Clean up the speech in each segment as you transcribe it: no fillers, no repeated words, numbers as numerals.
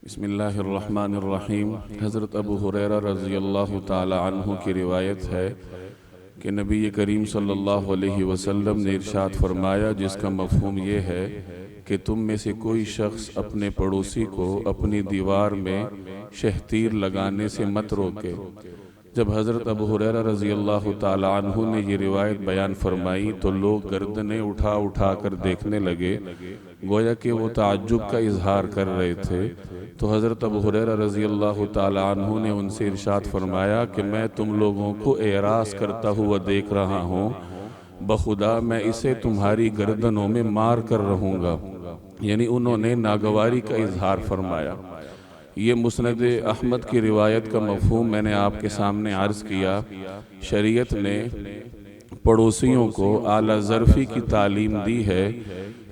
بسم اللہ الرحمن الرحیم۔ حضرت ابو ہریرہ رضی اللہ تعالی عنہ کی روایت ہے کہ نبی کریم صلی اللہ علیہ وسلم نے ارشاد فرمایا، جس کا مفہوم یہ ہے کہ تم میں سے کوئی شخص اپنے پڑوسی کو اپنی دیوار میں شہتیر لگانے سے مت روکے۔ جب حضرت ابو ہریرہ رضی اللہ تعالی عنہ نے یہ روایت بیان فرمائی تو لوگ گردنیں اٹھا اٹھا کر دیکھنے لگے، گویا کہ وہ تعجب کا اظہار کر رہے تھے۔ تو حضرت ابو ہریرہ رضی اللہ تعالی عنہ نے ان سے ارشاد فرمایا کہ میں تم لوگوں کو اعراض کرتا ہوا دیکھ رہا ہوں، بخدا میں اسے تمہاری گردنوں میں مار کر رہوں گا، یعنی انہوں نے ناگواری کا اظہار فرمایا۔ یہ مسند احمد کی روایت کا مفہوم میں نے آپ کے سامنے عرض کیا۔ شریعت نے پڑوسیوں کو اعلیٰ ظرفی کی تعلیم دی ہے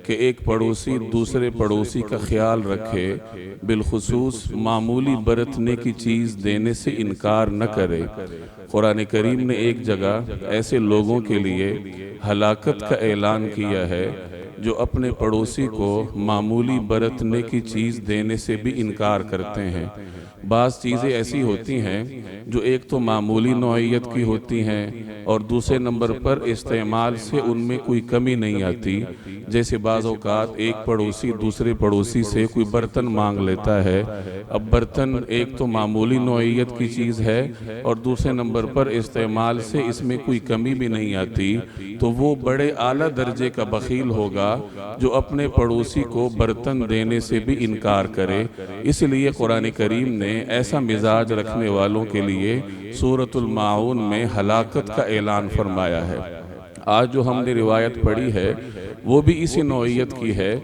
کہ ایک پڑوسی دوسرے پڑوسی کا خیال رکھے، بالخصوص معمولی برتنے کی چیز دینے سے انکار نہ کرے۔ قرآن کریم نے ایک جگہ ایسے لوگوں کے لیے ہلاکت کا اعلان کیا ہے جو اپنے پڑوسی کو معمولی برتنے کی چیز دینے سے بھی انکار کرتے ہیں۔ بعض چیزیں ایسی ہوتی ہیں جو ایک تو معمولی نوعیت کی ہوتی ہیں اور دوسرے نمبر پر استعمال سے ان میں کوئی کمی نہیں آتی۔ جیسے بعض اوقات ایک پڑوسی دوسرے پڑوسی سے کوئی برتن مانگ لیتا ہے، اب برتن ایک تو معمولی نوعیت کی چیز ہے اور دوسرے نمبر پر استعمال سے اس میں کوئی کمی بھی نہیں آتی، تو وہ بڑے اعلیٰ درجے کا بخیل ہوگا جو اپنے پڑوسی کو برتن دینے سے بھی انکار کرے۔ اس لیے قرآن کریم نے ایسا مزاج رکھنے والوں کے لیے سورۃ الماعون میں ہلاکت کا اعلان فرمایا ہے۔ آج جو ہم نے روایت پڑھی ہے وہ بھی اسی نوعیت کی ہے۔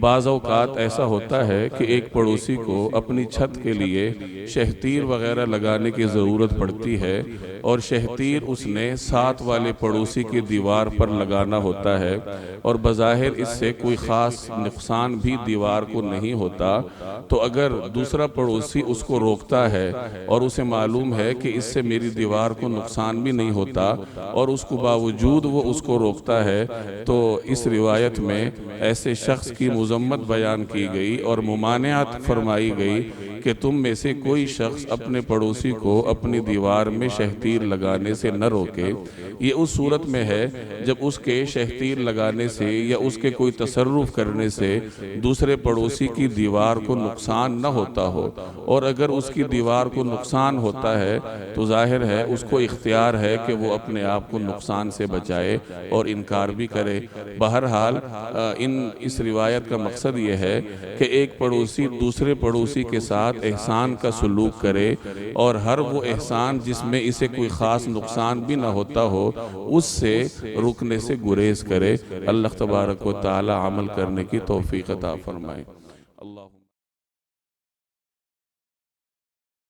بعض اوقات ایسا ہوتا ہے کہ ایک پڑوسی کو اپنی چھت کے لیے شہتیر وغیرہ لگانے کی ضرورت پڑتی ہے اور شہتیر اس نے ساتھ والے پڑوسی کی دیوار پر لگانا ہوتا ہے، اور بظاہر اس سے کوئی خاص نقصان بھی دیوار کو نہیں ہوتا، تو اگر دوسرا پڑوسی اس کو روکتا ہے اور اسے معلوم ہے کہ اس سے میری دیوار کو نقصان بھی نہیں ہوتا اور اس کو باوجود وہ اس کو روکتا ہے، تو اس روایت میں ایسے شخص کی مذمت بیان کی گئی اور ممانعت فرمائی گئی کہ تم میں سے کوئی شخص اپنے پڑوسی کو اپنی دیوار میں شہتیر لگانے سے نہ روکے۔ یہ اس صورت میں ہے جب اس کے شہتیر لگانے سے یا اس کے کوئی تصرف کرنے سے دوسرے پڑوسی کی دیوار کو نقصان نہ ہوتا ہو، اور اگر اس کی دیوار کو نقصان ہوتا ہے تو ظاہر ہے اس کو اختیار ہے کہ وہ اپنے آپ کو نقصان سے بچائے اور انکار بھی کرے۔ بہرحال اس روایت کا مقصد یہ ہے کہ ایک پڑوسی دوسرے پڑوسی کے ساتھ احسان کا سلوک کرے، اور ہر وہ احسان جس میں اسے کوئی خاص نقصان بھی نہ ہوتا ہو اس سے رکنے سے گریز کرے۔ اللہ تبارک و تعالی عمل کرنے کی توفیق عطا فرمائے۔